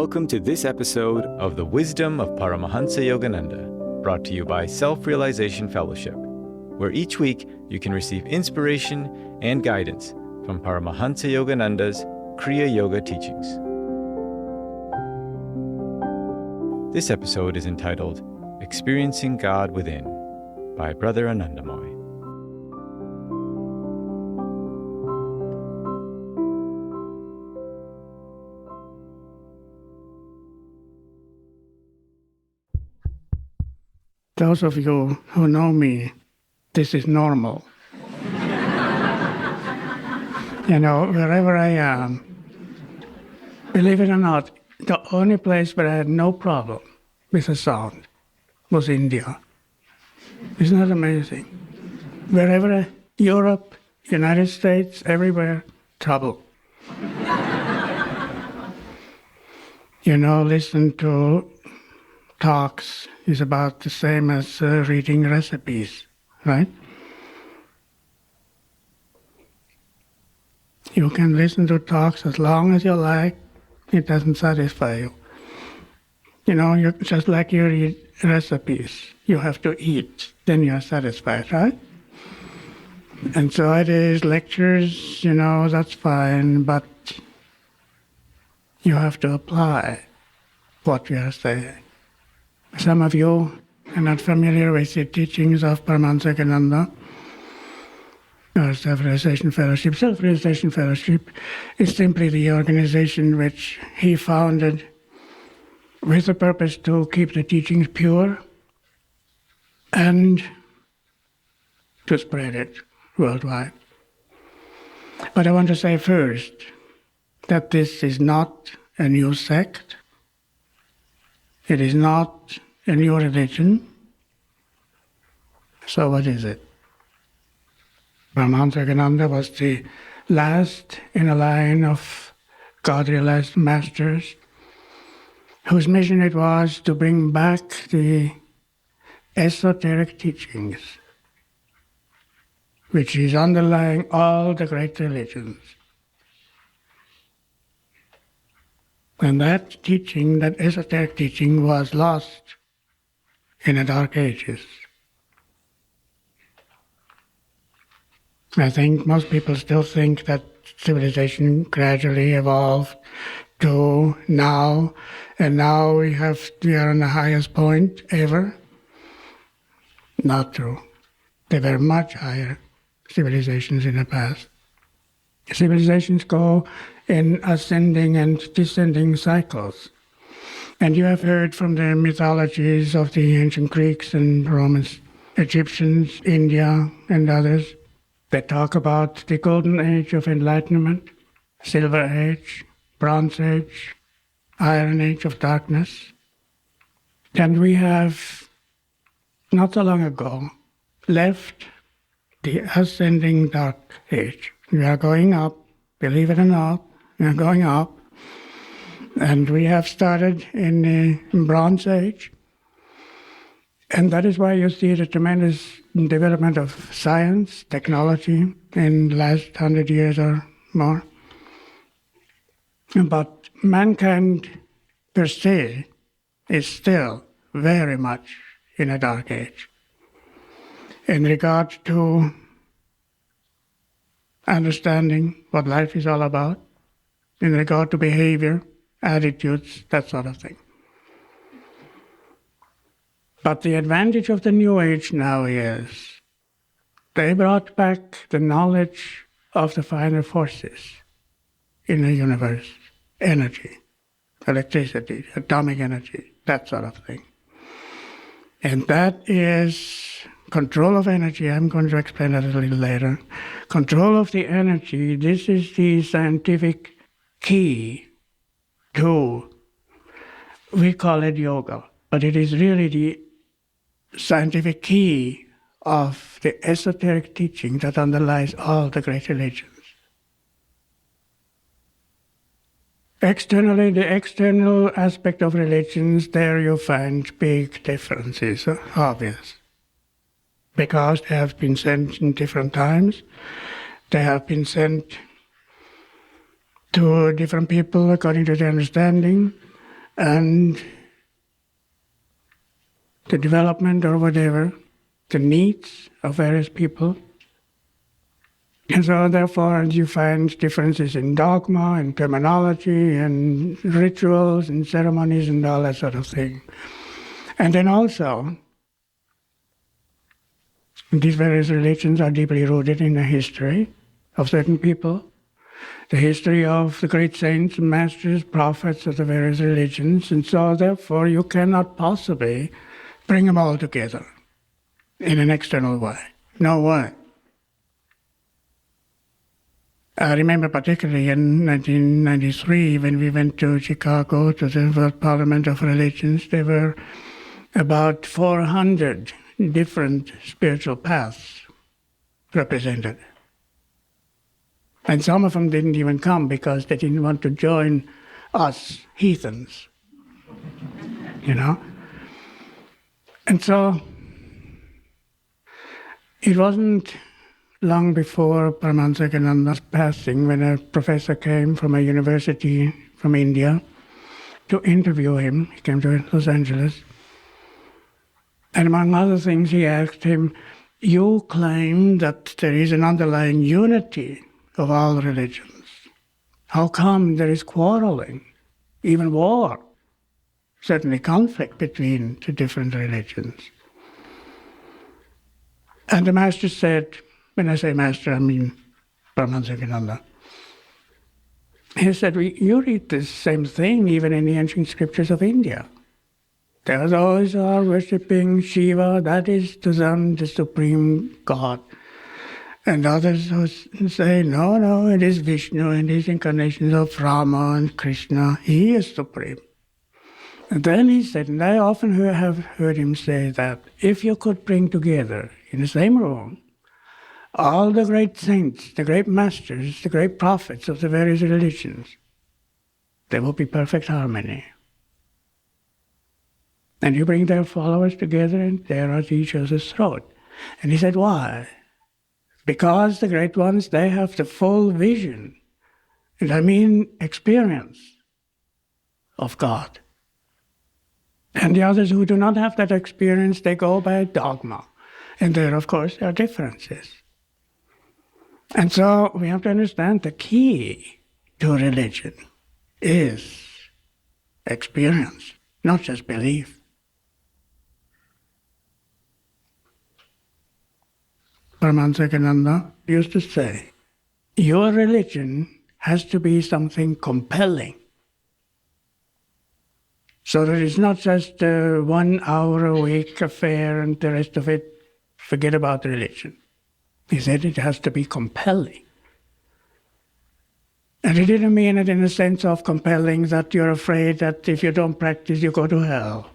Welcome to this episode of The Wisdom of Paramahansa Yogananda, brought to you by Self-Realization Fellowship, where each week you can receive inspiration and guidance from Paramahansa Yogananda's Kriya Yoga teachings. This episode is entitled Experiencing God Within by Brother Anandamoy. Those of you who know me, this is normal. Wherever I am, believe it or not, the only place where I had no problem with the sound was India. Isn't that amazing? Wherever, Europe, United States, everywhere, trouble. Listen to talks is about the same as reading recipes, right? You can listen to talks as long as you like. It doesn't satisfy you. You're just like you read recipes. You have to eat, then you're satisfied, right? And so it is lectures, that's fine, but you have to apply what we are saying. Some of you are not familiar with the teachings of Paramahansa Yogananda, or Self-Realization Fellowship. Self-Realization Fellowship is simply the organization which he founded with the purpose to keep the teachings pure and to spread it worldwide. But I want to say first that this is not a new sect. It is not a new religion. So what is it? Paramahansa Yogananda was the last in a line of God-realized masters whose mission it was to bring back the esoteric teachings, which is underlying all the great religions. And that teaching, that esoteric teaching, was lost in the Dark Ages. I think most people still think that civilization gradually evolved to now, and now we are on the highest point ever. Not true. There were much higher civilizations in the past. Civilizations go in ascending and descending cycles. And you have heard from the mythologies of the ancient Greeks and Romans, Egyptians, India, and others. They talk about the golden age of enlightenment, silver age, bronze age, iron age of darkness. And we have, not so long ago, left the ascending dark age. We are going up, believe it or not, we are going up. And we have started in the Bronze Age. And that is why you see the tremendous development of science, technology in the last 100 years or more. But mankind per se is still very much in a dark age in regard to understanding what life is all about, in regard to behavior, attitudes, that sort of thing. But the advantage of the New Age now is they brought back the knowledge of the finer forces in the universe, energy, electricity, atomic energy, that sort of thing. And that is control of energy. I'm going to explain that a little later. Control of the energy, this is the scientific key to, we call it yoga, but it is really the scientific key of the esoteric teaching that underlies all the great religions. Externally, the external aspect of religions, there you find big differences, obvious. Because they have been sent in different times, they have been sent to different people according to their understanding, and the development or whatever, the needs of various people. And so therefore you find differences in dogma and terminology and rituals and ceremonies and all that sort of thing. And then also, these various religions are deeply rooted in the history of certain people, the history of the great saints, masters, prophets of the various religions, and so therefore you cannot possibly bring them all together in an external way. No way. I remember particularly in 1993 when we went to Chicago to the World Parliament of Religions, there were about 400 different spiritual paths represented. And some of them didn't even come because they didn't want to join us heathens, you know. And so it wasn't long before Paramahansa Yogananda's passing when a professor came from a university from India to interview him. He came to Los Angeles. And among other things, he asked him, "You claim that there is an underlying unity of all religions. How come there is quarreling, even war, certainly conflict between the different religions?" And the master said, when I say master, I mean Paramahansa Yogananda. He said, you read the same thing even in the ancient scriptures of India. There are those who are worshipping Shiva, that is to them the supreme God. And others who say, no, it is Vishnu and his incarnations of Rama and Krishna. He is supreme. And then he said, and I often have heard him say that if you could bring together in the same room all the great saints, the great masters, the great prophets of the various religions, there will be perfect harmony. And you bring their followers together and they're at each other's throat. And he said, why? Because the great ones, they have the full vision, and I mean experience of God. And the others who do not have that experience, they go by dogma. And there, of course, there are differences. And so we have to understand the key to religion is experience, not just belief. Paramahansa Yogananda used to say, your religion has to be something compelling. So that it's not just a 1 hour a week affair and the rest of it, forget about religion. He said it has to be compelling. And he didn't mean it in the sense of compelling that you're afraid that if you don't practice, you go to hell.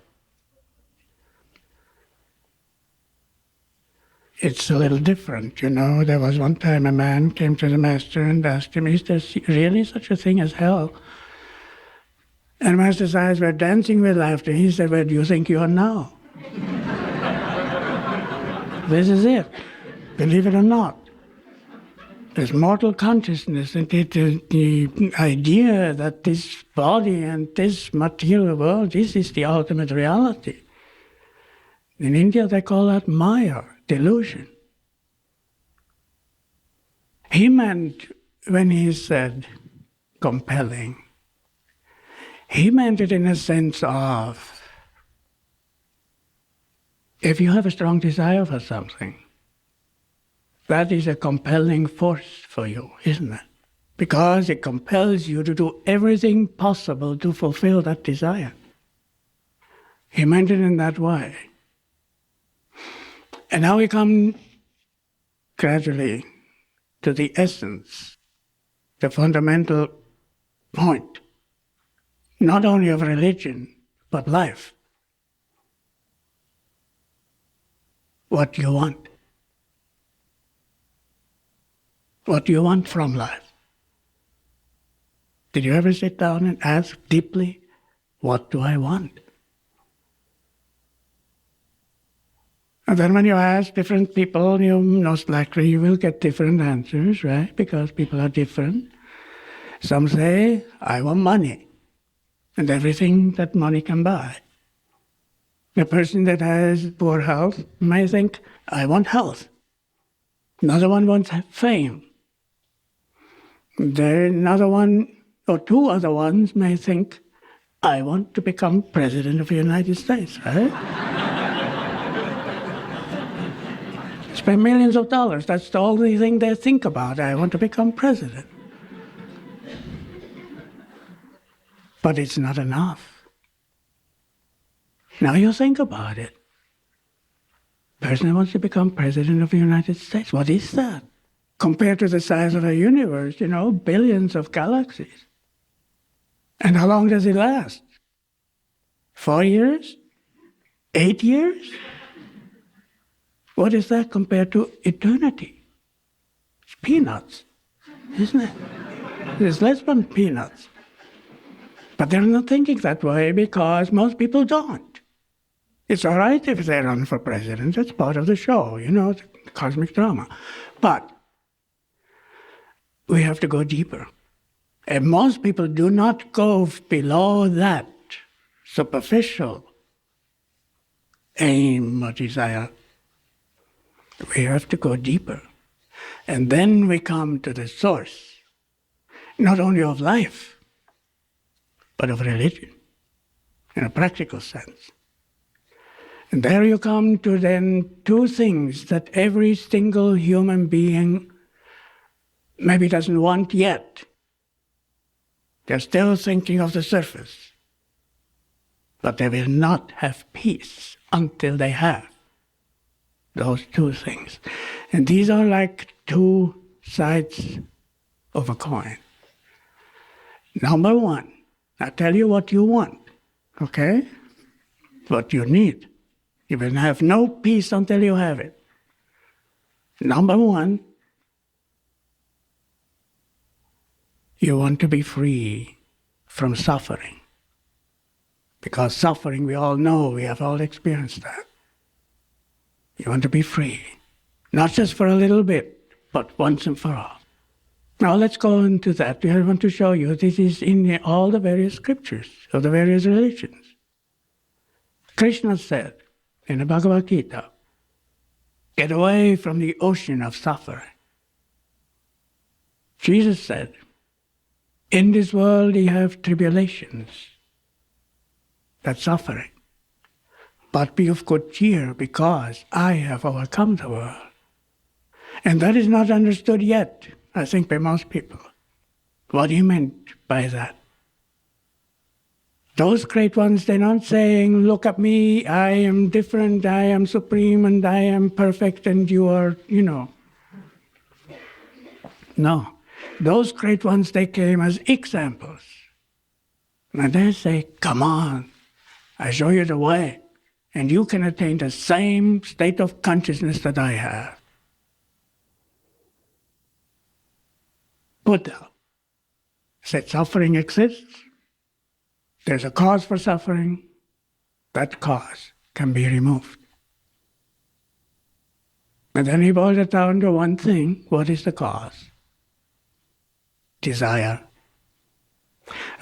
It's a little different, you know. There was one time a man came to the master and asked him, is there really such a thing as hell? And the master's eyes were dancing with laughter. He said, where do you think you are now? This is it. Believe it or not. There's mortal consciousness, and the idea that this body and this material world, this is the ultimate reality. In India, they call that Maya, delusion. He meant, when he said compelling, he meant it in a sense of, if you have a strong desire for something, that is a compelling force for you, isn't it? Because it compels you to do everything possible to fulfill that desire. He meant it in that way. And now we come gradually to the essence, the fundamental point, not only of religion, but life. What do you want? What do you want from life? Did you ever sit down and ask deeply, what do I want? And then when you ask different people, most likely you will get different answers, right? Because people are different. Some say, I want money. and everything that money can buy. The person that has poor health may think, I want health. Another one wants fame. Another one, or two other ones may think, I want to become President of the United States, right? Spend millions of dollars. That's the only thing they think about. I want to become president. But it's not enough. Now you think about it. Person who wants to become President of the United States, what is that? Compared to the size of the universe, billions of galaxies. And how long does it last? 4 years? 8 years? What is that compared to eternity? It's peanuts, isn't it? It's less than peanuts. But they're not thinking that way because most people don't. It's all right if they run for president. That's part of the show, the cosmic drama. But we have to go deeper. And most people do not go below that superficial aim or desire. We have to go deeper. And then we come to the source, not only of life, but of religion, in a practical sense. And there you come to then two things that every single human being maybe doesn't want yet. They're still thinking of the surface. But they will not have peace until they have those two things. And these are like two sides of a coin. Number one, I tell you what you want, okay? What you need. You will have no peace until you have it. Number one, you want to be free from suffering. Because suffering, we all know, we have all experienced that. You want to be free. Not just for a little bit, but once and for all. Now let's go into that. I want to show you this is in all the various scriptures of the various religions. Krishna said in the Bhagavad Gita, get away from the ocean of suffering. Jesus said, in this world you have tribulations, that's suffering. But be of good cheer because I have overcome the world. And that is not understood yet, I think, by most people. What he meant by that. Those great ones, they're not saying, look at me, I am different, I am supreme, and I am perfect, and you are, No. Those great ones, they came as examples. And they say, come on, I show you the way, and you can attain the same state of consciousness that I have. Buddha said suffering exists. There's a cause for suffering. That cause can be removed. And then he boiled it down to one thing. What is the cause? Desire.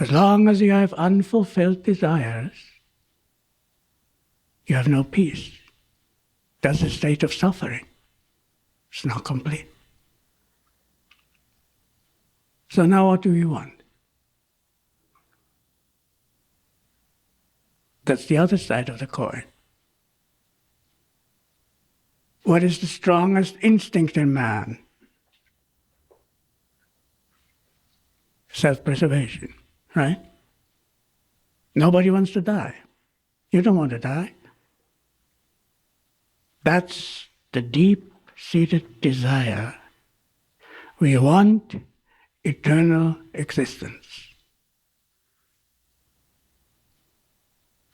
As long as you have unfulfilled desires, you have no peace. That's a state of suffering. It's not complete. So now what do we want? That's the other side of the coin. What is the strongest instinct in man? Self-preservation, right? Nobody wants to die. You don't want to die. That's the deep-seated desire. We want eternal existence.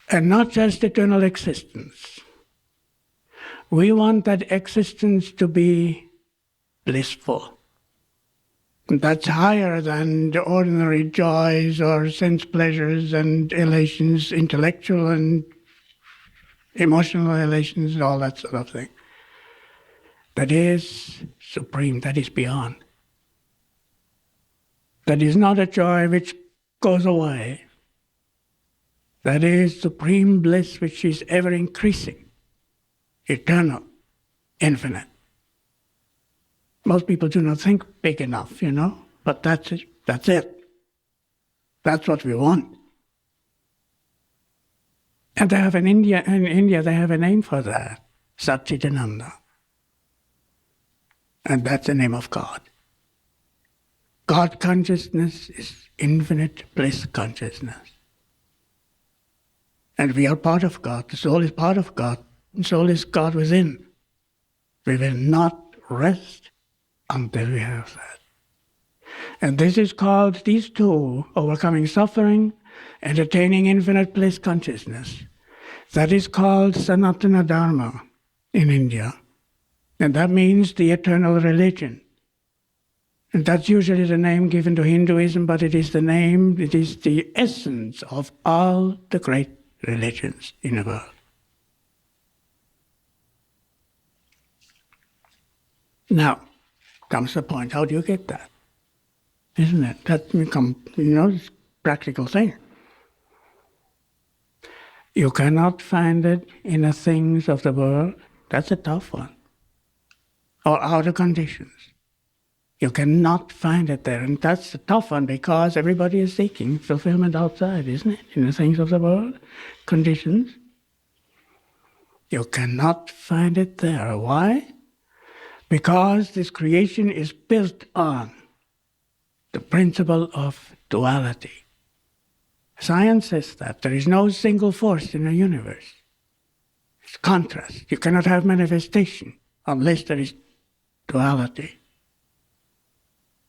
And not just eternal existence. We want that existence to be blissful. That's higher than the ordinary joys or sense pleasures and elations, intellectual and emotional elations, and all that sort of thing. That is supreme, that is beyond. That is not a joy which goes away. That is supreme bliss which is ever increasing, eternal, infinite. Most people do not think big enough, but that's it. That's it. That's what we want. And they have in India, they have a name for that, Satchitananda. And that's the name of God. God consciousness is infinite bliss consciousness. And we are part of God. The soul is part of God. The soul is God within. We will not rest until we have that. And this is called, these two, overcoming suffering and attaining infinite bliss consciousness. That is called Sanatana Dharma in India. And that means the eternal religion. And that's usually the name given to Hinduism, but it is the essence of all the great religions in the world. Now, comes the point, how do you get that? Isn't it? That becomes, it's a practical thing. You cannot find it in the things of the world. That's a tough one. Or outer conditions. You cannot find it there. And that's a tough one because everybody is seeking fulfillment outside, isn't it? In the things of the world, conditions. You cannot find it there. Why? Because this creation is built on the principle of duality. Science says that there is no single force in the universe. It's contrast. You cannot have manifestation unless there is duality.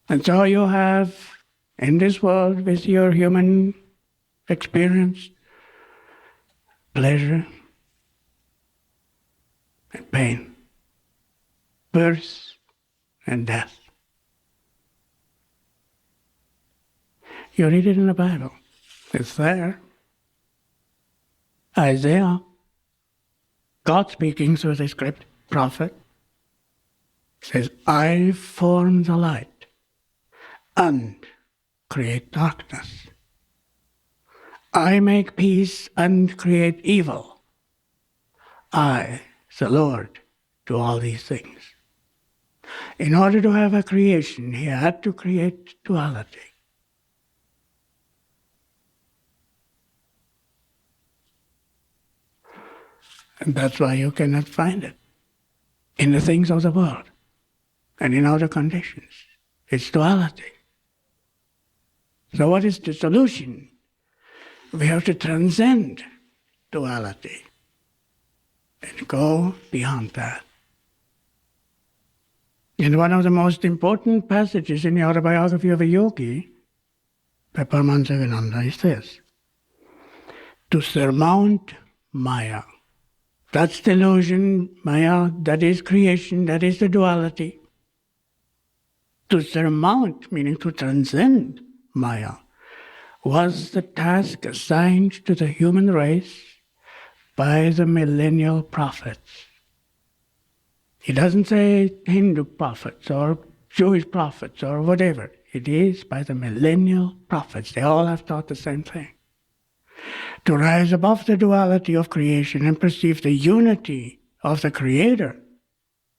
And so you have, in this world, with your human experience, pleasure and pain, birth and death. You read it in the Bible. It's there. Isaiah, God speaking through the script, prophet, says, I form the light and create darkness. I make peace and create evil. I, the Lord, do all these things. In order to have a creation, he had to create duality. And that's why you cannot find it in the things of the world and in other conditions. It's duality. So what is the solution? We have to transcend duality and go beyond that. And one of the most important passages in the autobiography of a yogi by Paramahansa Yogananda is this: to surmount Maya. That's the illusion, Maya, that is creation, that is the duality. To surmount, meaning to transcend Maya, was the task assigned to the human race by the millennial prophets. He doesn't say Hindu prophets or Jewish prophets or whatever. It is by the millennial prophets. They all have taught the same thing. To rise above the duality of creation and perceive the unity of the Creator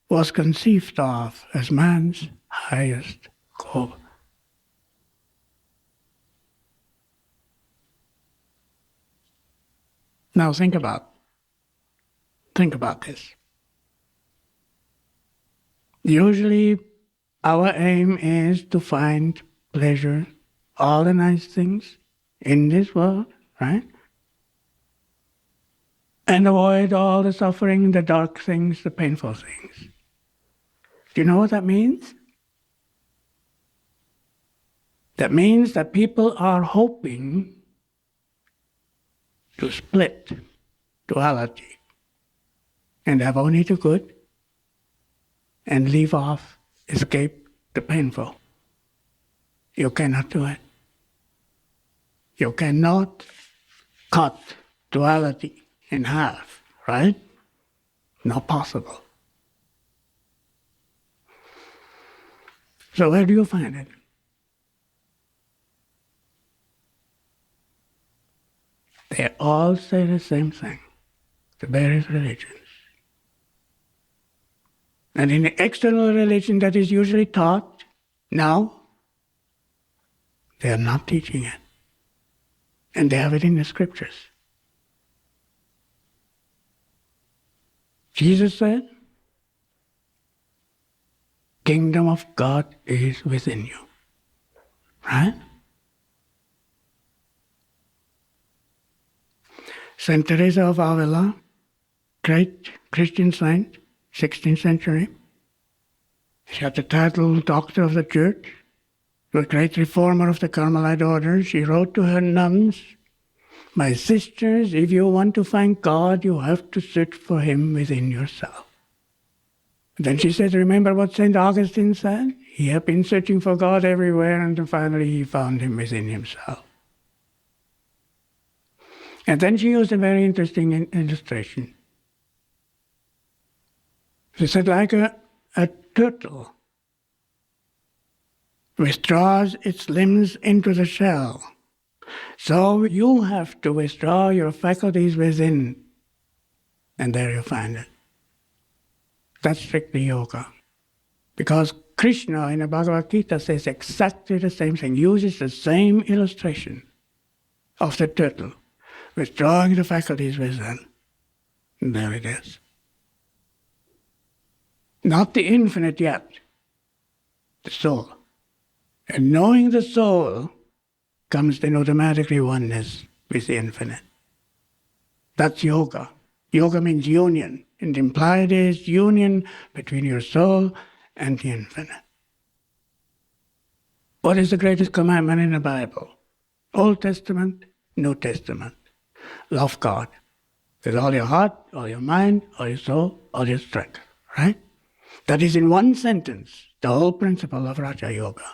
was conceived of as man's highest goal. Now think about this. Usually our aim is to find pleasure, all the nice things in this world, right? And avoid all the suffering, the dark things, the painful things. Do you know what that means? That means that people are hoping to split duality and have only the good and leave off, escape the painful. You cannot do it. You cannot cut duality in half, right? Not possible. So where do you find it? They all say the same thing, the various religions. And in the external religion that is usually taught now, they are not teaching it. And they have it in the scriptures. Jesus said, "Kingdom of God is within you." Right? Saint Teresa of Avila, great Christian saint, 16th century. She had the title Doctor of the Church. She was a great reformer of the Carmelite order. She wrote to her nuns, "My sisters, if you want to find God, you have to search for Him within yourself." Then she said, remember what St. Augustine said? He had been searching for God everywhere, and finally he found Him within himself. And then she used a very interesting illustration. She said, like a turtle withdraws its limbs into the shell, so you have to withdraw your faculties within, and there you find it. That's strictly yoga. Because Krishna in the Bhagavad Gita says exactly the same thing, uses the same illustration of the turtle, withdrawing the faculties within. And there it is. Not the infinite yet, the soul. And knowing the soul comes then automatically oneness with the infinite. That's yoga. Yoga means union, and implied is union between your soul and the infinite. What is the greatest commandment in the Bible? Old Testament, New Testament. Love God with all your heart, all your mind, all your soul, all your strength, right? That is in one sentence, the whole principle of Raja Yoga.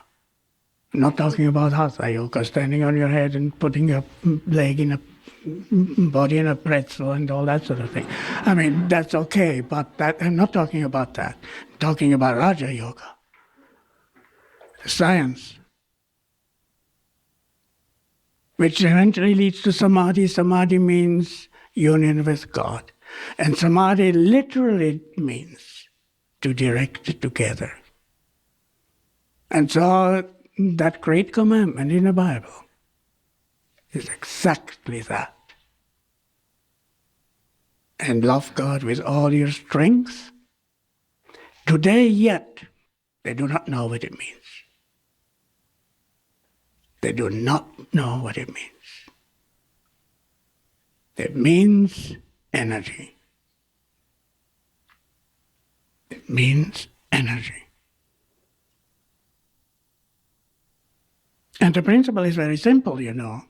I'm not talking about Hatha Yoga, standing on your head and putting your leg in a body in a pretzel and all that sort of thing. I mean, that's okay, but I'm not talking about that. I'm talking about Raja Yoga, the science, which eventually leads to Samadhi. Samadhi means union with God. And Samadhi literally means to direct together. And so that great commandment in the Bible is exactly that. And love God with all your strength. Today yet, they do not know what it means. They do not know what it means. It means energy. It means energy. And the principle is very simple, you know.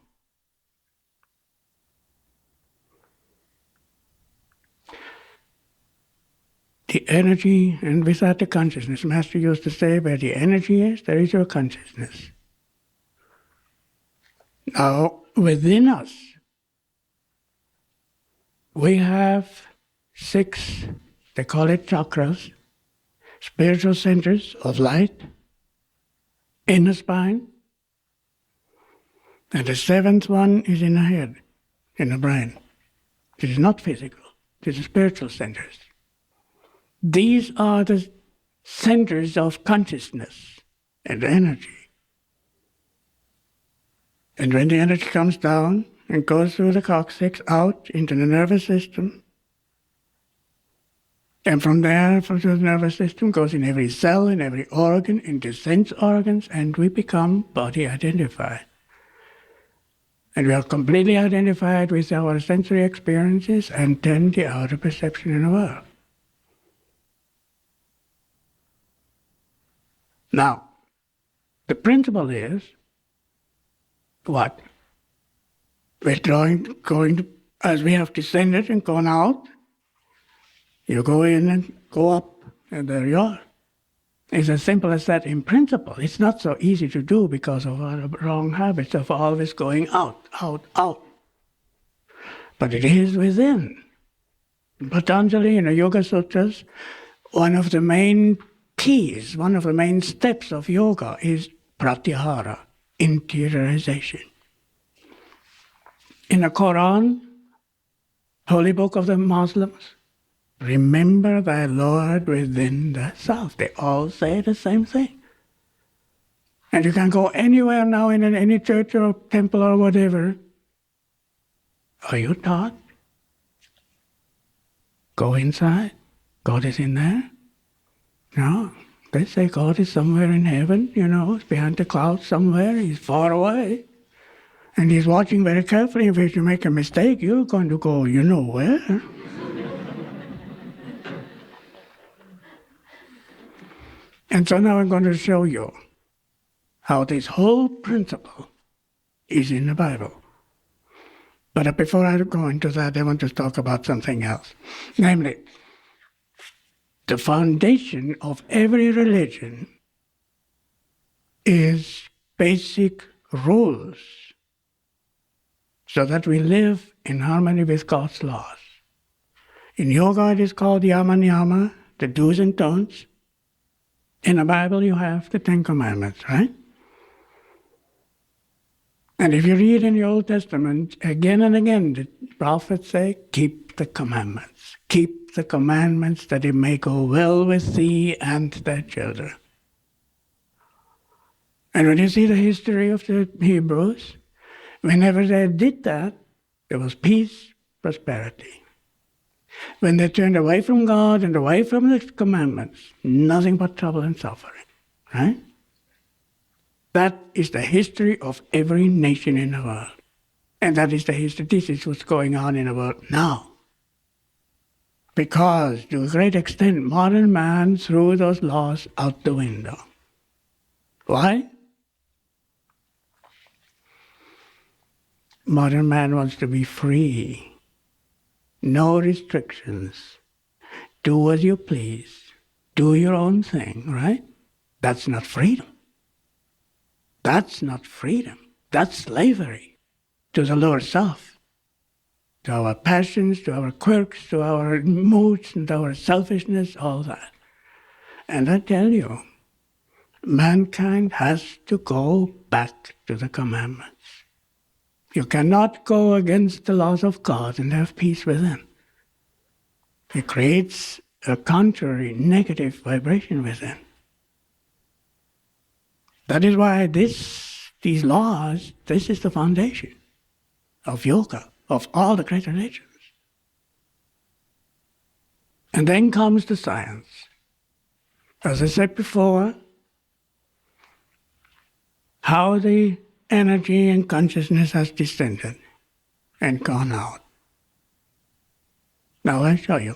The energy, and without the consciousness, Master used to say, where the energy is, there is your consciousness. Now, within us, we have 6, they call it chakras, spiritual centers of light in the spine. And the 7th one is in the head, in the brain. It is not physical, it is spiritual centers. These are the centers of consciousness and energy. And when the energy comes down and goes through the coccyx out into the nervous system, and from there, from the nervous system, goes in every cell, in every organ, into sense organs, and we become body identified. And we are completely identified with our sensory experiences and then the outer perception in the world. Now, the principle is what? Withdrawing, as we have descended and gone out, you go in and go up, and there you are. It's as simple as that in principle. It's not so easy to do because of our wrong habits of always going out, out, out. But it is within. Patanjali in the Yoga Sutras, one of the main keys, one of the main steps of yoga is pratyahara, interiorization. In the Quran, holy book of the Muslims, remember thy Lord within thyself. They all say the same thing. And you can go anywhere now in any church or temple or whatever. Are you taught? Go inside. God is in there? No. They say God is somewhere in heaven, He's behind the clouds somewhere, He's far away. And He's watching very carefully. If you make a mistake, you're going to go, where? And so now I'm going to show you how this whole principle is in the Bible. But before I go into that, I want to talk about something else. Namely, the foundation of every religion is basic rules so that we live in harmony with God's laws. In yoga, it is called yama niyama, the do's and don'ts. In the Bible, you have the Ten Commandments, right? And if you read in the Old Testament, again and again, the prophets say, keep the commandments. Keep the commandments that it may go well with thee and thy children. And when you see the history of the Hebrews, whenever they did that, there was peace, prosperity. When they turned away from God and away from the commandments, nothing but trouble and suffering, right? That is the history of every nation in the world. And that is the history. This is what's going on in the world now. Because, to a great extent, modern man threw those laws out the window. Why? Modern man wants to be free. No restrictions. Do as you please. Do your own thing, right? That's not freedom. That's not freedom. That's slavery to the lower self, to our passions, to our quirks, to our moods, and our selfishness, all that. And I tell you, mankind has to go back to the commandments. You cannot go against the laws of God and have peace within. It creates a contrary, negative vibration within. That is why these laws, this is the foundation of yoga, of all the great religions. And then comes the science. As I said before, how the energy and consciousness has descended and gone out. Now I'll show you.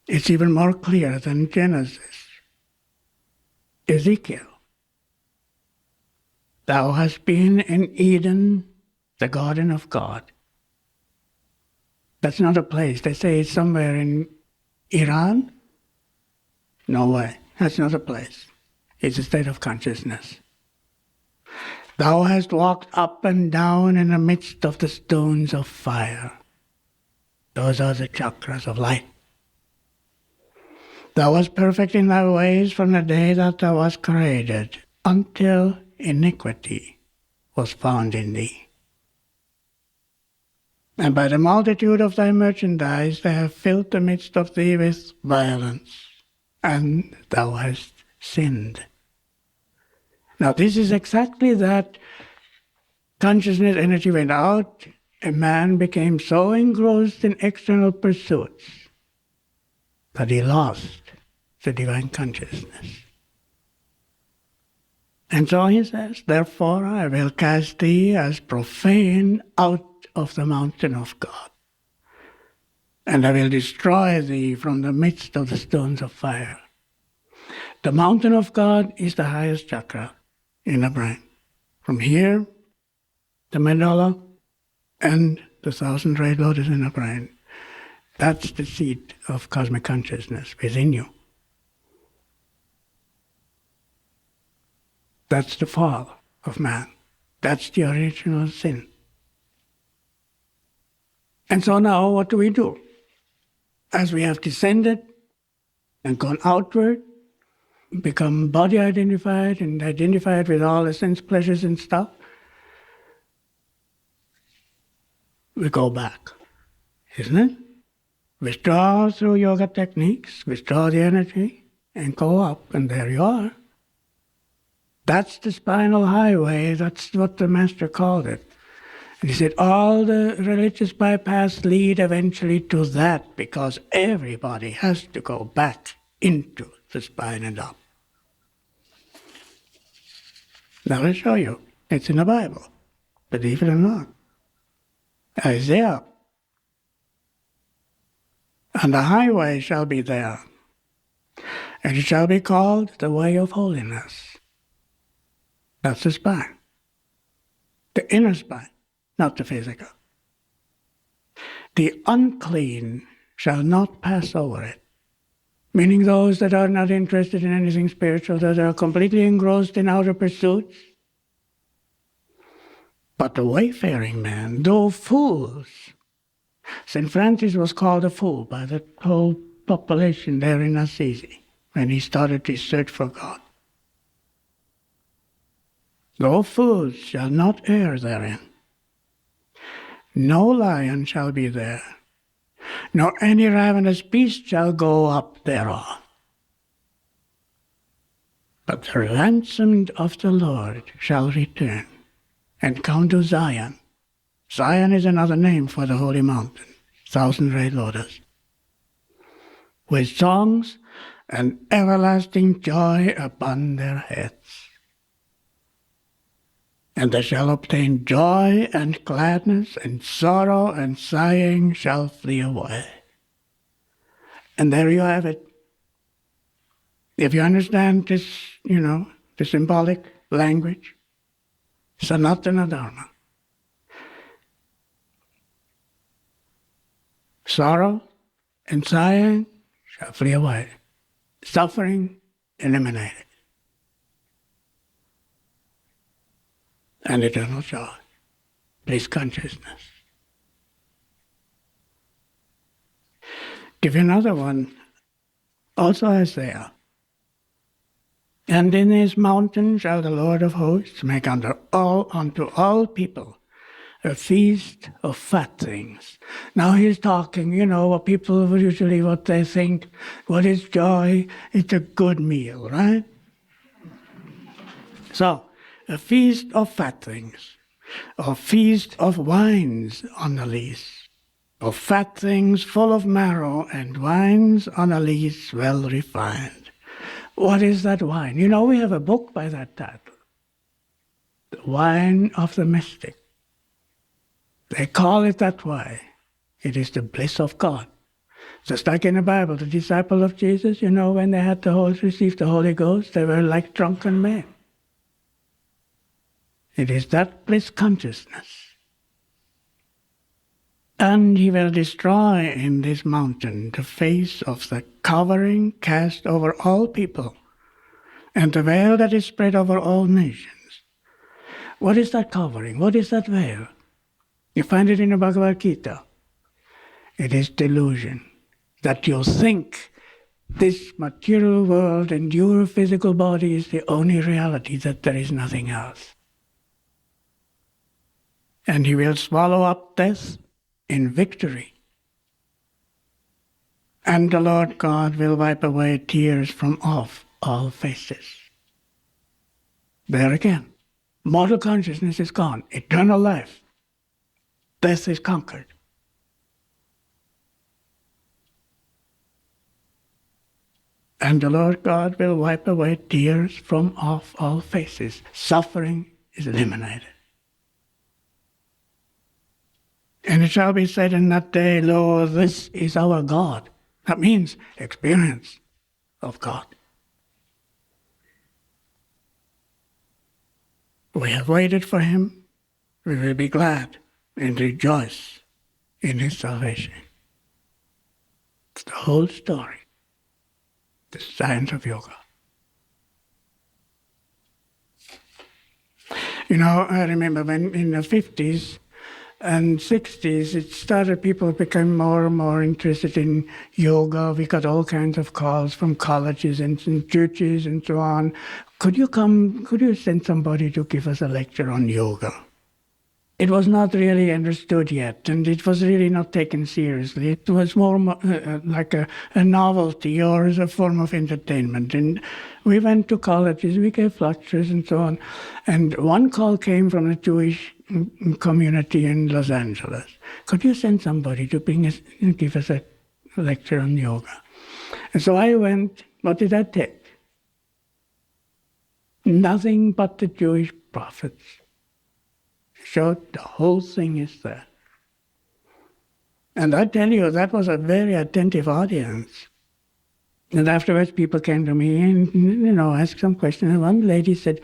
It's even more clear than Genesis. Ezekiel, thou hast been in Eden, the garden of God. That's not a place. They say it's somewhere in Iran. No way. That's not a place. It's a state of consciousness. Thou hast walked up and down in the midst of the stones of fire. Those are the chakras of light. Thou wast perfect in thy ways from the day that thou wast created, until iniquity was found in thee. And by the multitude of thy merchandise they have filled the midst of thee with violence, and thou hast sinned. Now this is exactly that consciousness energy went out, and man became so engrossed in external pursuits that he lost the divine consciousness. And so he says, therefore I will cast thee as profane out of the mountain of God, and I will destroy thee from the midst of the stones of fire. The mountain of God is the highest chakra in the brain. From here, the medulla, and the thousand ray lotus in the brain. That's the seat of cosmic consciousness within you. That's the fall of man. That's the original sin. And so now what do we do? As we have descended and gone outward, become body identified and identified with all the sense pleasures and stuff, we go back, isn't it? Withdraw through yoga techniques, withdraw the energy, and go up, and there you are. That's the spinal highway. That's what the master called it. And he said all the religious bypaths lead eventually to that, because everybody has to go back into the spine and up. Now I'll show you. It's in the Bible. Believe it or not. Isaiah. And the highway shall be there, and it shall be called the way of holiness. That's the spine. The inner spine, not the physical. The unclean shall not pass over it. Meaning those that are not interested in anything spiritual, that are completely engrossed in outer pursuits. But the wayfaring man, though fools, St. Francis was called a fool by the whole population there in Assisi when he started his search for God. Though fools shall not err therein. No lion shall be there, nor any ravenous beast shall go up thereon. But the ransomed of the Lord shall return and come to Zion. Zion is another name for the holy mountain, 1,000 ray lotus, with songs and everlasting joy upon their heads. And they shall obtain joy and gladness, and sorrow and sighing shall flee away. And there you have it. If you understand this, the symbolic language, Sanatana Dharma. Sorrow and sighing shall flee away. Suffering eliminated. And eternal joy, bliss consciousness. Give you another one, also Isaiah. And in his mountain shall the Lord of hosts make unto all people a feast of fat things. Now he's talking, what people usually, what they think, what is joy? It's a good meal, right? So, a feast of fat things, a feast of wines on the lees, of fat things full of marrow, and wines on a lees well refined. What is that wine? We have a book by that title, The Wine of the Mystic. They call it that way. It is the bliss of God. Just like in the Bible, the disciples of Jesus, when they had received the Holy Ghost, they were like drunken men. It is that bliss consciousness. And he will destroy in this mountain the face of the covering cast over all people, and the veil that is spread over all nations. What is that covering? What is that veil? You find it in the Bhagavad Gita. It is delusion, that you think this material world and your physical body is the only reality, that there is nothing else. And he will swallow up death in victory. And the Lord God will wipe away tears from off all faces. There again, mortal consciousness is gone, eternal life. Death is conquered. And the Lord God will wipe away tears from off all faces. Suffering is eliminated. And it shall be said in that day, Lo, this is our God. That means experience of God. We have waited for him. We will be glad and rejoice in his salvation. It's the whole story. The science of yoga. I remember when in the 50s and 60s, it started, people became more and more interested in yoga. We got all kinds of calls from colleges and churches and so on. Could you send somebody to give us a lecture on yoga? it was not really understood yet, and it was really not taken seriously. It was more like a novelty or as a form of entertainment. And we went to colleges, we gave lectures and so on. And one call came from the Jewish community in Los Angeles. Could you send somebody to bring us and give us a lecture on yoga? And so I went. What did that take? Nothing but the Jewish prophets. Showed the whole thing is there. And I tell you, that was a very attentive audience. And afterwards people came to me and, asked some questions. And one lady said,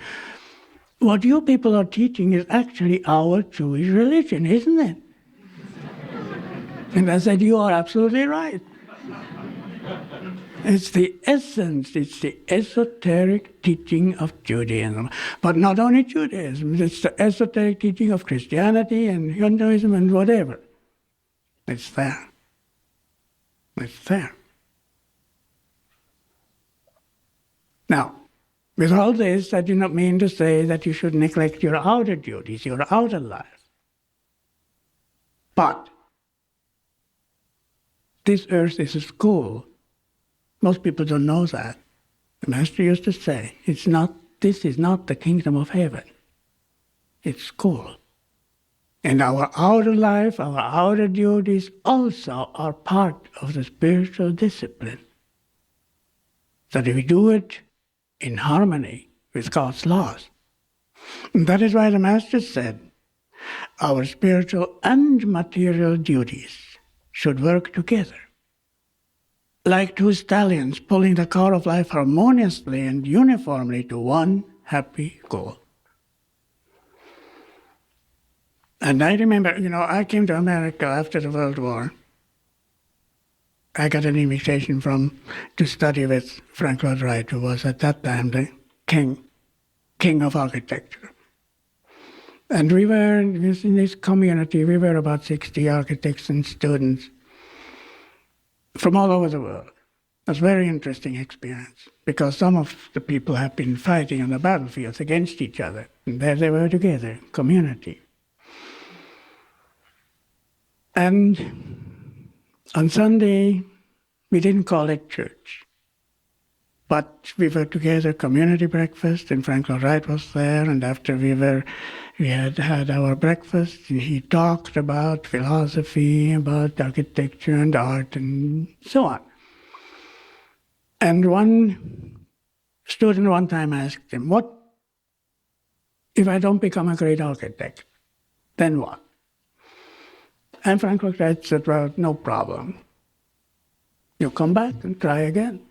what you people are teaching is actually our Jewish religion, isn't it? And I said, you are absolutely right. It's the essence, it's the esoteric teaching of Judaism. But not only Judaism, it's the esoteric teaching of Christianity and Hinduism and whatever. It's there. It's there. Now, with all this, I do not mean to say that you should neglect your outer duties, your outer life. But this earth is a school. Most people don't know that. The Master used to say, this is not the kingdom of heaven. It's school. And our outer life, our outer duties also are part of the spiritual discipline. That if we do it in harmony with God's laws. And that is why the Master said, our spiritual and material duties should work together. Like two stallions pulling the car of life harmoniously and uniformly to one happy goal. And I remember, I came to America after the World War. I got an invitation to study with Frank Lloyd Wright, who was at that time the king of architecture. And we were, in this community, we were about 60 architects and students from all over the world. It was a very interesting experience because some of the people have been fighting on the battlefields against each other. And there they were together, community. And on Sunday, we didn't call it church. But we were together, community breakfast, and Frank Lloyd Wright was there, and after we had our breakfast, he talked about philosophy, about architecture and art, and so on. And one student one time asked him, what if I don't become a great architect? Then what? And Frank Lloyd Wright said, well, no problem. You come back and try again.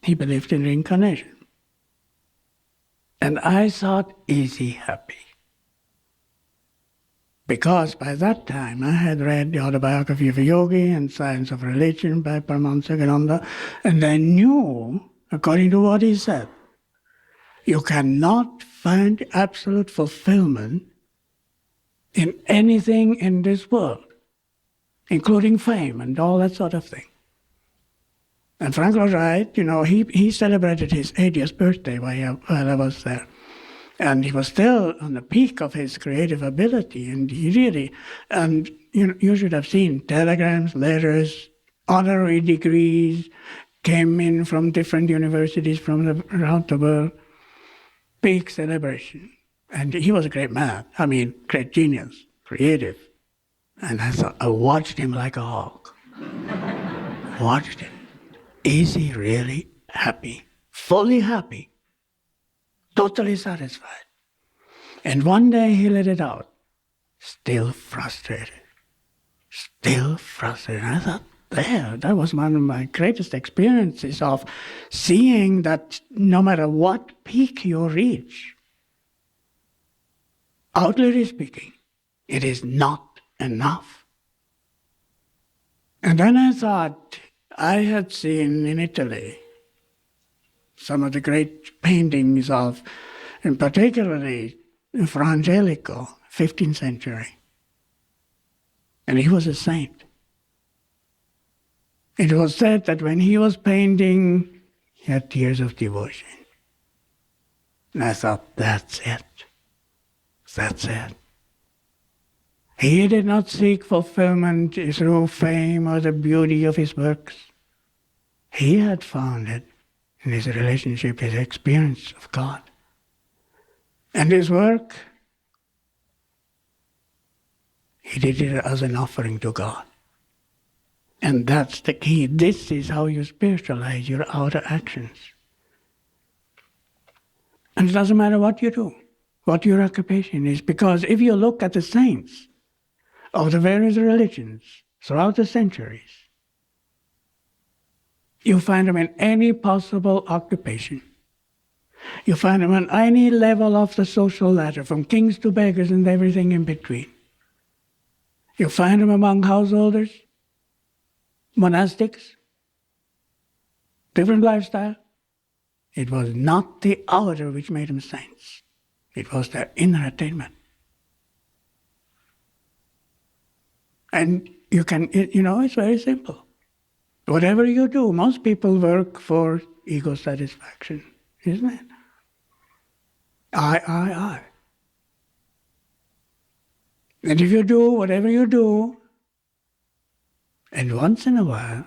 He believed in reincarnation. And I thought, is he happy? Because by that time I had read the autobiography of a yogi and Science of Religion by Paramahansa Yogananda, and I knew, according to what he said, you cannot find absolute fulfillment in anything in this world, including fame and all that sort of thing. And Frank Lloyd Wright, he celebrated his 80th birthday while I was there. And he was still on the peak of his creative ability. And you should have seen telegrams, letters, honorary degrees came in from different universities from around the world. Big celebration. And he was a great man. Great genius, creative. And I watched him like a hawk. Watched him. Is he really happy? Fully happy? Totally satisfied? And one day he let it out. Still frustrated. Still frustrated. And I thought, that was one of my greatest experiences of seeing that no matter what peak you reach, outwardly speaking, it is not enough. And then I thought, I had seen in Italy some of the great paintings of, and particularly Fra Angelico, 15th century. And he was a saint. It was said that when he was painting, he had tears of devotion. And I thought, that's it. That's it. He did not seek fulfillment through fame or the beauty of his works. He had found it in his relationship, his experience of God. And his work, he did it as an offering to God. And that's the key. This is how you spiritualize your outer actions. And it doesn't matter what you do, what your occupation is, because if you look at the saints of the various religions throughout the centuries, you find them in any possible occupation. You find them on any level of the social ladder, from kings to beggars and everything in between. You find them among householders, monastics, different lifestyle. It was not the outer which made them saints. It was their inner attainment. And you can, it's very simple. Whatever you do, most people work for ego satisfaction, isn't it? I. And if you do whatever you do, and once in a while,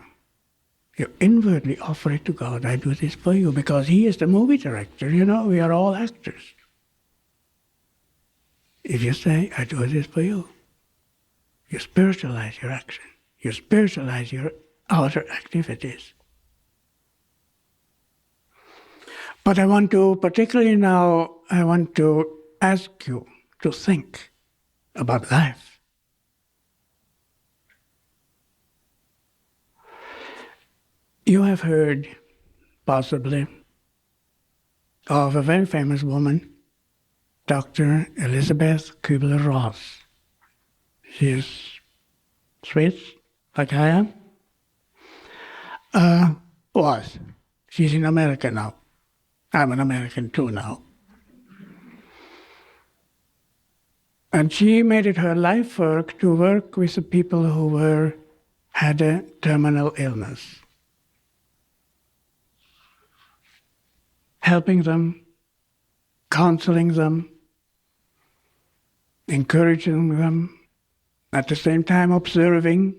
you inwardly offer it to God. I do this for you, because He is the movie director. We are all actors. If you say, I do this for you, you spiritualize your action. You spiritualize your outer activities. But particularly now, I want to ask you to think about life. You have heard, possibly, of a very famous woman, Dr. Elizabeth Kubler-Ross. She is Swiss, like I am. Was. She's in America now. I'm an American too now. And she made it her life work to work with the people who had a terminal illness. Helping them, counseling them, encouraging them, at the same time observing,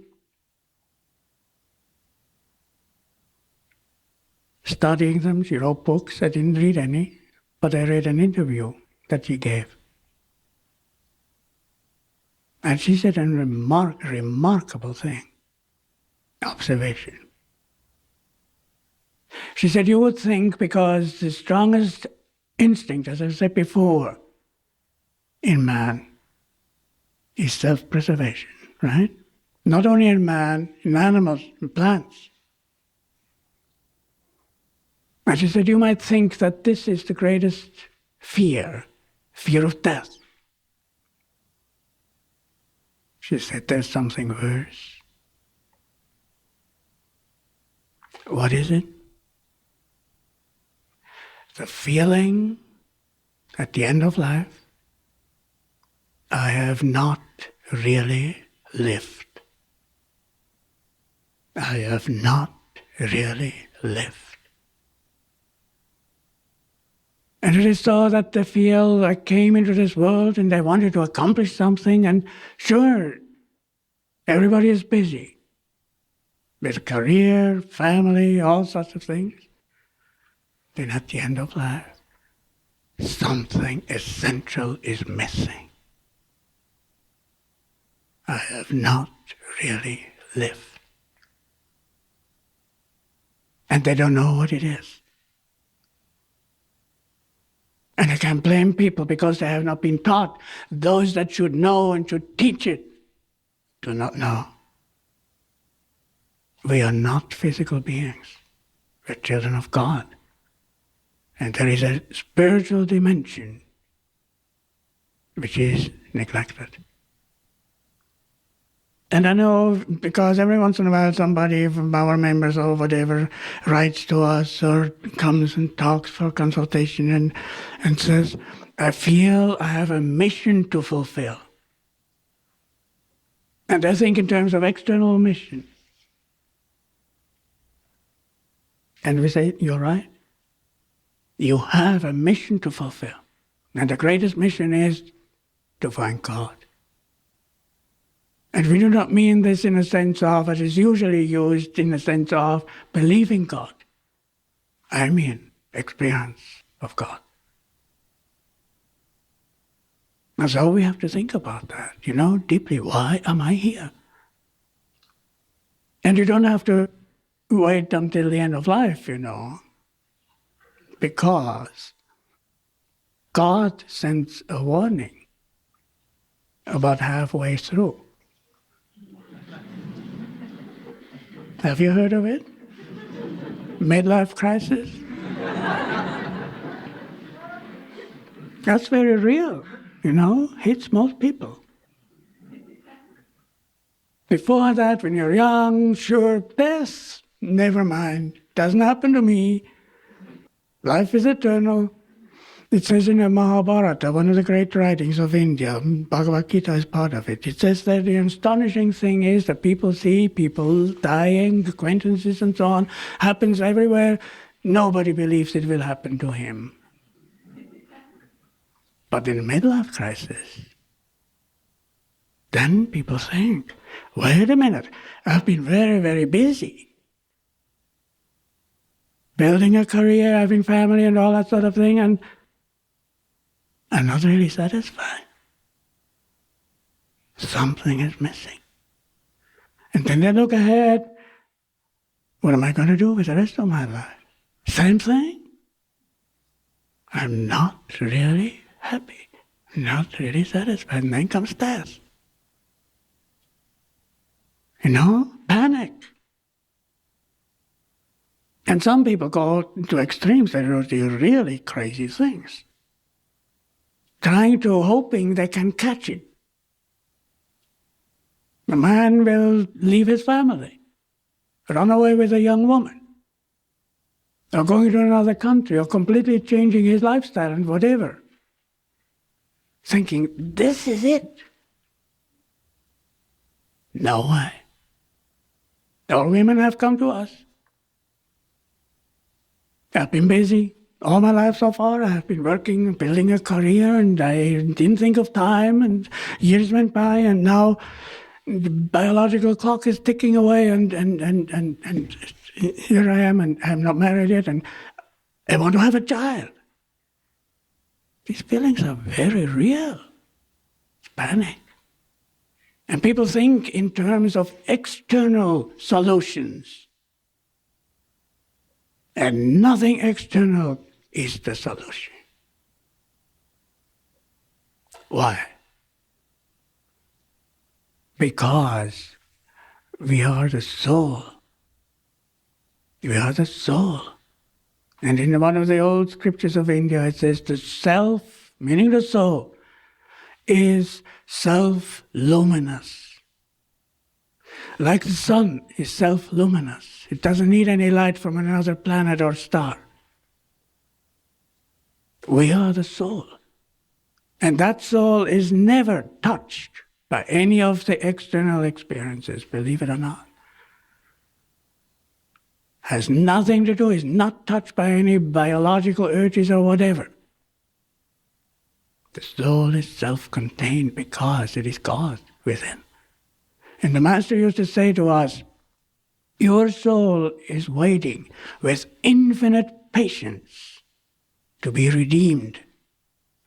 studying them. She wrote books. I didn't read any, but I read an interview that she gave. And she said a remarkable thing, observation. She said, you would think, because the strongest instinct, as I said before, in man is self-preservation, right? Not only in man, in animals, in plants. And she said, you might think that this is the greatest fear of death. She said, there's something worse. What is it? The feeling at the end of life, I have not really lived. I have not really lived. And it is so that they feel I came into this world and they wanted to accomplish something, and sure, everybody is busy with career, family, all sorts of things. Then at the end of life, something essential is missing. I have not really lived. And they don't know what it is. And I can't blame people because they have not been taught. Those that should know and should teach it do not know. We are not physical beings. We're children of God. And there is a spiritual dimension which is neglected. And I know, because every once in a while somebody from our members or whatever writes to us or comes and talks for consultation and says, I feel I have a mission to fulfill. And I think in terms of external mission. And we say, you're right. You have a mission to fulfill. And the greatest mission is to find God. And we do not mean this in a sense of, it is usually used in the sense of believing God. I mean experience of God. And so we have to think about that, deeply. Why am I here? And you don't have to wait until the end of life, because God sends a warning about halfway through. Have you heard of it? Midlife crisis? That's very real, hits most people. Before that, when you're young, sure, this, never mind. Doesn't happen to me. Life is eternal. It says in the Mahabharata, one of the great writings of India, Bhagavad Gita is part of it. It says that the astonishing thing is that people see people dying, acquaintances and so on, happens everywhere. Nobody believes it will happen to him. But in the midlife crisis, then people think, wait a minute, I've been very, very busy. Building a career, having family and all that sort of thing, and I'm not really satisfied. Something is missing. And then they look ahead, what am I going to do with the rest of my life? Same thing. I'm not really happy, not really satisfied. And then comes death. Panic. And some people go to extremes that do really crazy things, hoping they can catch it. A man will leave his family, run away with a young woman, or going to another country, or completely changing his lifestyle and whatever, thinking, this is it. No way. All women have come to us. I've been busy all my life so far. I have been working and building a career, and I didn't think of time, and years went by, and now the biological clock is ticking away, and here I am, and I'm not married yet, and I want to have a child. These feelings are very real. It's panic. And people think in terms of external solutions. And nothing external is the solution. Why? Because we are the soul. We are the soul. And in one of the old scriptures of India, it says the self, meaning the soul, is self-luminous. Like the sun is self-luminous. It doesn't need any light from another planet or star. We are the soul. And that soul is never touched by any of the external experiences, believe it or not. Has nothing to do, is not touched by any biological urges or whatever. The soul is self-contained because it is God within. And the Master used to say to us, your soul is waiting with infinite patience to be redeemed,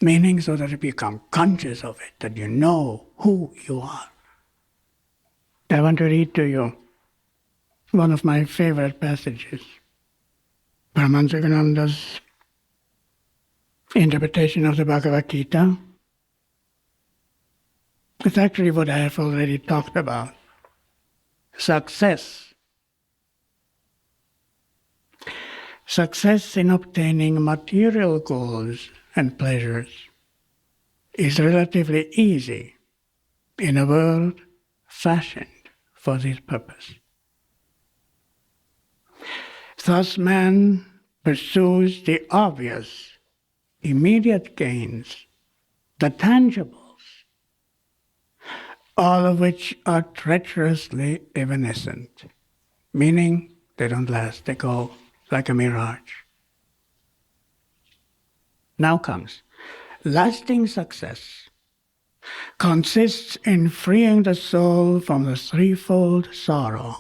meaning so that you become conscious of it, that you know who you are. I want to read to you one of my favorite passages, Paramahansa Yogananda's interpretation of the Bhagavad Gita. It's actually what I have already talked about. Success. Success in obtaining material goals and pleasures is relatively easy in a world fashioned for this purpose. Thus man pursues the obvious, immediate gains, the tangibles, all of which are treacherously evanescent, meaning they don't last, they go like a mirage. Now comes lasting success, consists in freeing the soul from the threefold sorrow,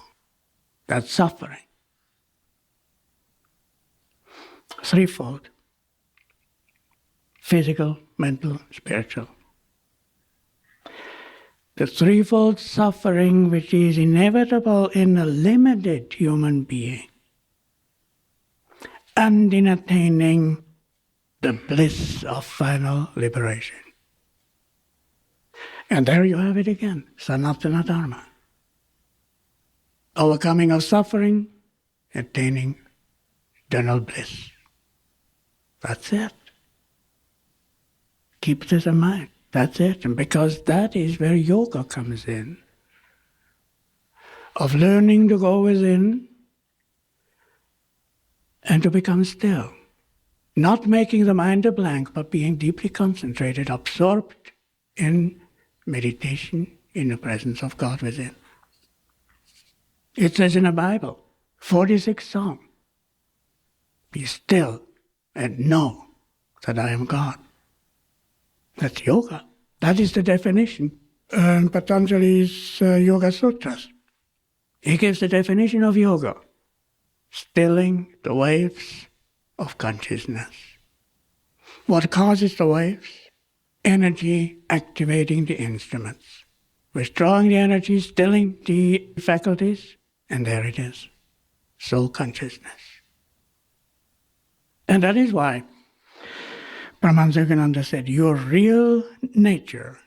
that's suffering. Threefold: physical, mental, spiritual. The threefold suffering which is inevitable in a limited human being, and in attaining the bliss of final liberation. And there you have it again, Sanatana Dharma. Overcoming of suffering, attaining eternal bliss. That's it. Keep this in mind. That's it. And because that is where yoga comes in. Of learning to go within and to become still. Not making the mind a blank, but being deeply concentrated, absorbed in meditation in the presence of God within. It says in the Bible, 46th Psalm, be still and know that I am God. That's yoga. That is the definition. Patanjali's Yoga Sutras. He gives the definition of yoga. Stilling the waves of consciousness. What causes the waves? Energy activating the instruments. Withdrawing the energy, stilling the faculties, and there it is. Soul consciousness. And that is why Paramahansa Yogananda said, your real nature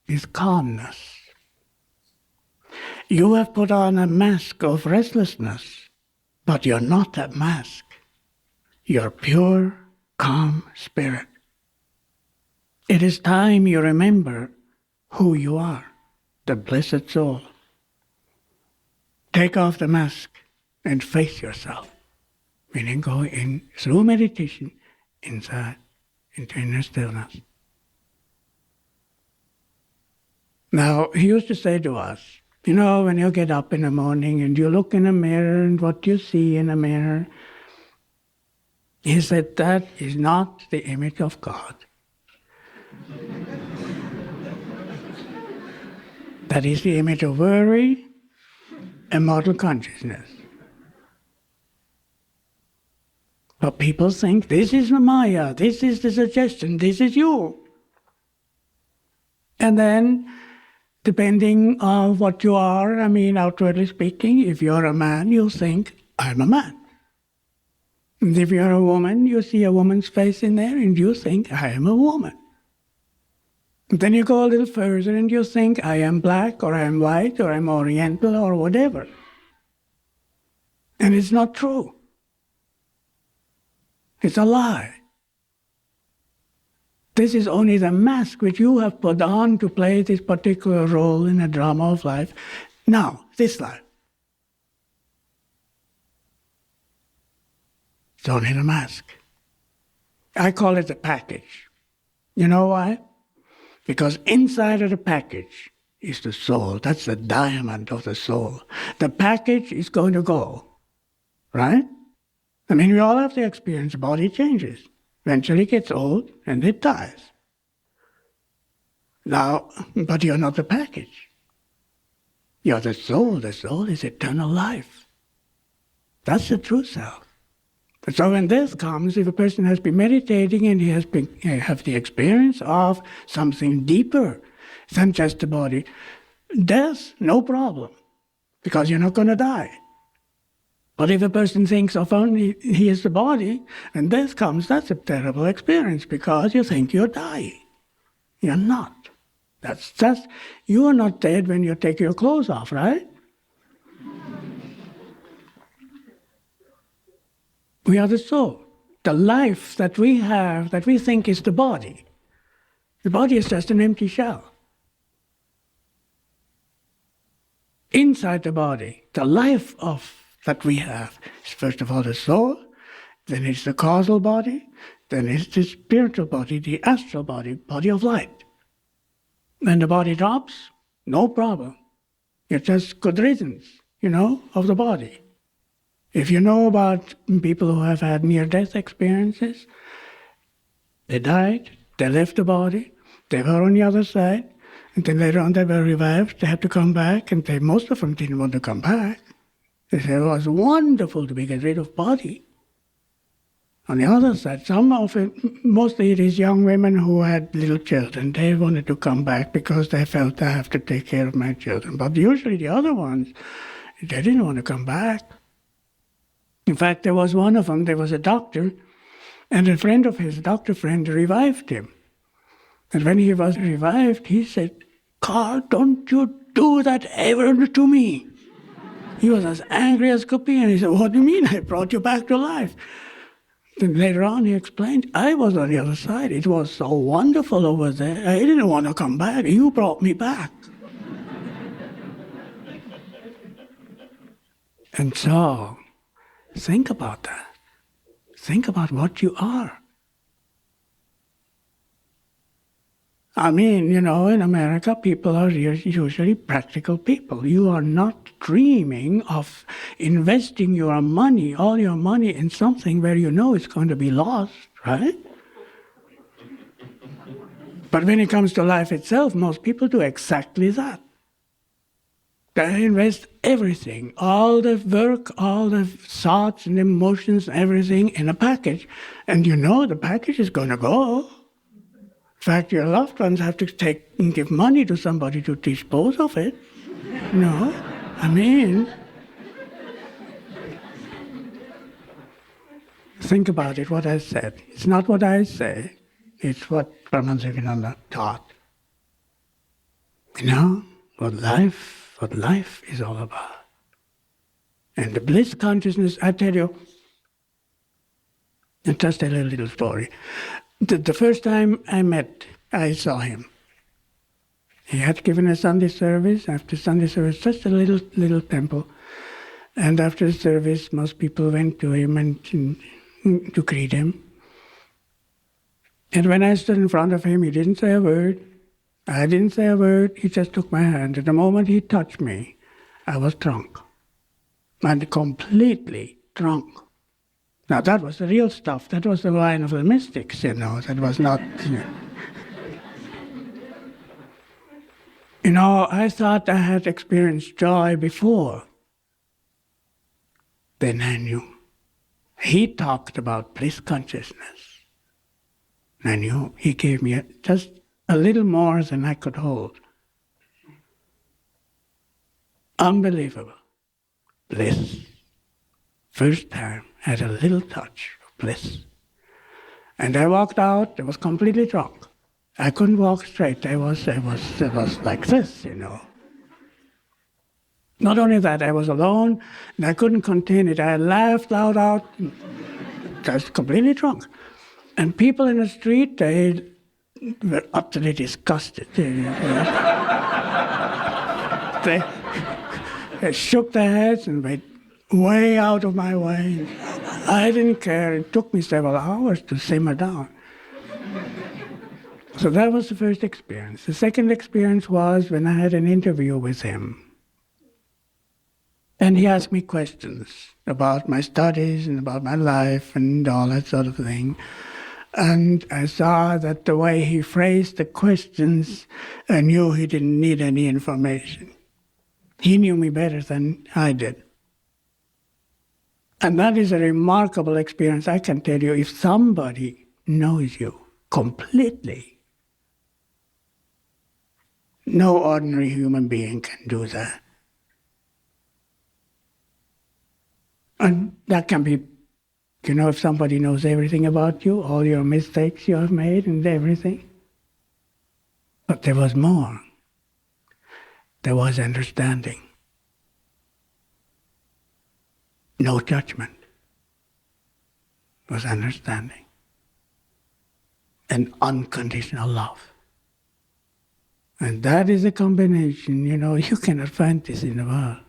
is calmness. You have put on a mask of restlessness, but you're not that mask. You're pure, calm spirit. It is time you remember who you are, the blessed soul. Take off the mask and face yourself, meaning go in through meditation inside into inner stillness. Now, he used to say to us, when you get up in the morning and you look in a mirror and what you see in a mirror, he said, that is not the image of God. That is the image of worry and mortal consciousness. But people think, this is the Maya, this is the suggestion, this is you. And then, depending on what you are, outwardly speaking, if you're a man, you think, I'm a man. And if you're a woman, you see a woman's face in there and you think, I am a woman. And then you go a little further and you think, I am black, or I am white, or I'm oriental, or whatever. And it's not true. It's a lie. This is only the mask which you have put on to play this particular role in the drama of life. Now, this life. It's only the mask. I call it the package. You know why? Because inside of the package is the soul. That's the diamond of the soul. The package is going to go, right? We all have the experience. The body changes. Eventually it gets old and it dies. Now, but you're not the package. You're the soul. The soul is eternal life. That's the true self. So when death comes, if a person has been meditating and he has have the experience of something deeper than just the body, death, no problem, because you're not going to die. But if a person thinks of only he is the body, and death comes, that's a terrible experience, because you think you're dying. You're not. You are not dead when you take your clothes off, right? We are the soul. The life that we have, that we think is the body. The body is just an empty shell. Inside the body, the life that we have is first of all the soul, then it's the causal body, then it's the spiritual body, the astral body, body of light. When the body drops, no problem. It's just good riddance, of the body. If you know about people who have had near-death experiences, they died, they left the body, They were on the other side, and then later on they were revived. They had to come back, and most of them didn't want to come back. They said it was wonderful to be get rid of body. On the other side, some of it, mostly it is young women who had little children. They wanted to come back because they felt I have to take care of my children. But usually the other ones, they didn't want to come back. In fact, there was one of them, there was a doctor, and a friend of his, doctor friend, revived him. And when he was revived, he said, "Carl, don't you do that ever to me." He was as angry as could be, and he said, "What do you mean? I brought you back to life." Then later on he explained, "I was on the other side. It was so wonderful over there. I didn't want to come back. You brought me back." And so, think about that. Think about what you are. I mean, in America, people are usually practical people. You are not dreaming of investing your money, all your money, in something where you know it's going to be lost, right? But when it comes to life itself, most people do exactly that. They invest everything, all the work, all the thoughts and emotions, everything in a package. And you know the package is going to go. In fact, your loved ones have to take and give money to somebody to dispose of it. No, I mean, think about it, what I said. It's not what I say, it's what Paramahansa Yogananda taught. What life is all about. And the bliss consciousness, I tell you, and just tell a little story. The first time I saw him, he had given a Sunday service. After Sunday service, just a little temple. And after the service, most people went to him and to greet him. And when I stood in front of him, he didn't say a word. I didn't say a word. He just took my hand. And the moment he touched me, I was drunk. And completely drunk. Now that was the real stuff. That was the wine of the mystics, That was not, I thought I had experienced joy before. Then I knew. He talked about bliss consciousness. I knew. He gave me just a little more than I could hold. Unbelievable. Bliss. First time, had a little touch of bliss. And I walked out, I was completely drunk. I couldn't walk straight, I was like this, Not only that, I was alone, and I couldn't contain it. I laughed loud out, just completely drunk. And people in the street, they were utterly disgusted. They shook their heads and went way out of my way. I didn't care. It took me several hours to simmer down. So that was the first experience. The second experience was when I had an interview with him. And he asked me questions about my studies and about my life and all that sort of thing. And I saw that the way he phrased the questions, I knew he didn't need any information. He knew me better than I did. And that is a remarkable experience. I can tell you, if somebody knows you completely, no ordinary human being can do that. And that can be, if somebody knows everything about you, all your mistakes you have made and everything. But there was more. There was understanding. No judgment. It was understanding. And unconditional love. And that is a combination, you cannot find this in the world.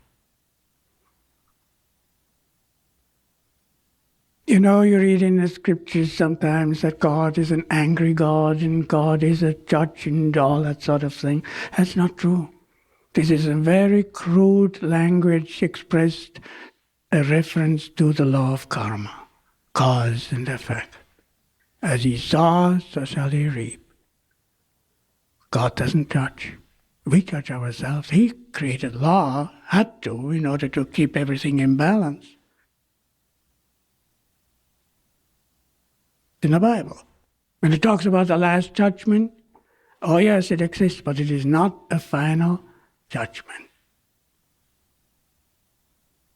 You read in the scriptures sometimes that God is an angry God and God is a judge and all that sort of thing. That's not true. This is a very crude language expressed a reference to the law of karma, cause and effect. As he sows, so shall he reap. God doesn't judge. We judge ourselves. He created law, had to, in order to keep everything in balance. In the Bible. When it talks about the last judgment, oh yes, it exists, but it is not a final judgment.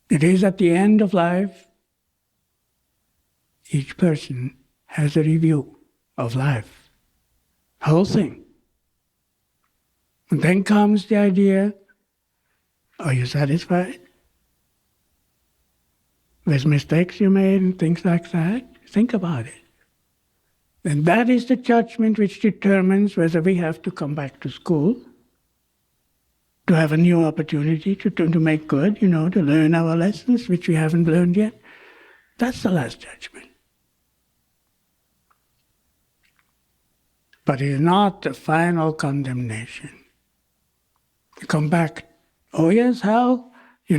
It is at the end of life. Each person has a review of life, whole thing. And then comes the idea, are you satisfied with mistakes you made and things like that? Think about it. And that is the judgment which determines whether we have to come back to school, to have a new opportunity to make good, to learn our lessons, which we haven't learned yet. That's the last judgment. But it is not the final condemnation. You come back, oh yes, how? We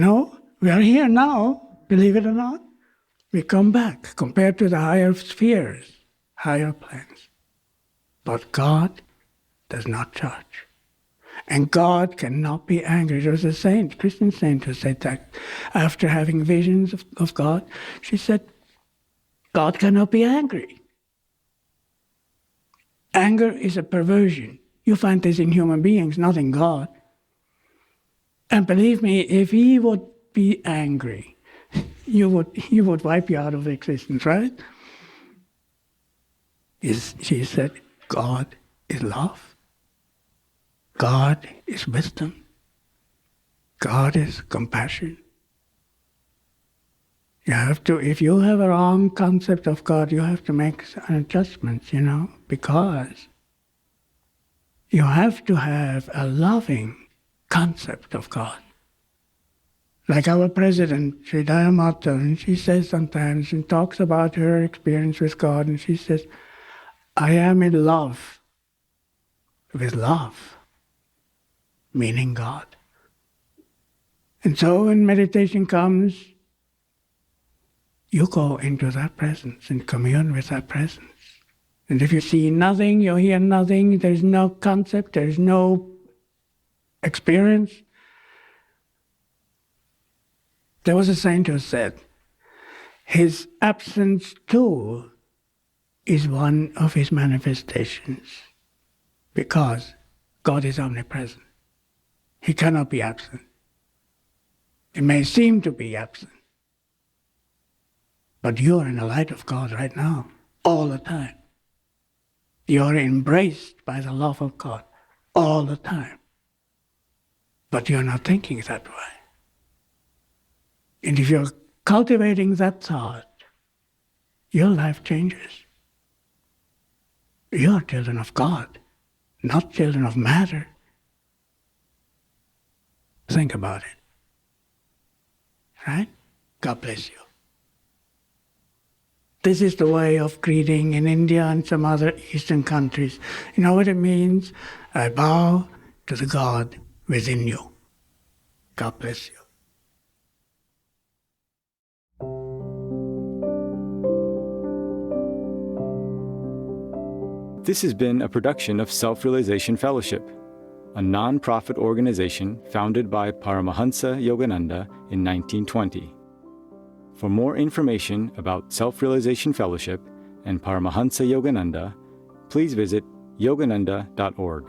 are here now, believe it or not. We come back compared to the higher spheres, higher planes. But God does not judge. And God cannot be angry. There was a saint, Christian saint, who said that after having visions of God, she said, God cannot be angry. Anger is a perversion. You find this in human beings, not in God. And believe me, if He would be angry, He would wipe you out of existence, right? She said, God is love. God is wisdom. God is compassion. You have to, if you have a wrong concept of God, you have to make adjustments, because you have to have a loving concept of God. Like our president, Sri Dayamata, and she says sometimes, and talks about her experience with God, and she says, I am in love with love, meaning God. And so when meditation comes, you go into that presence and commune with that presence. And if you see nothing, you hear nothing, there's no concept, there's no experience. There was a saint who said, his absence too is one of his manifestations, because God is omnipresent. He cannot be absent. It may seem to be absent, but you are in the light of God right now, all the time. You are embraced by the love of God all the time. But you're not thinking that way. And if you're cultivating that thought, your life changes. You are children of God, not children of matter. Think about it. Right? God bless you. This is the way of greeting in India and some other Eastern countries. You know what it means? I bow to the God within you. God bless you. This has been a production of Self-Realization Fellowship, a non-profit organization founded by Paramahansa Yogananda in 1920. For more information about Self-Realization Fellowship and Paramahansa Yogananda, please visit yogananda.org.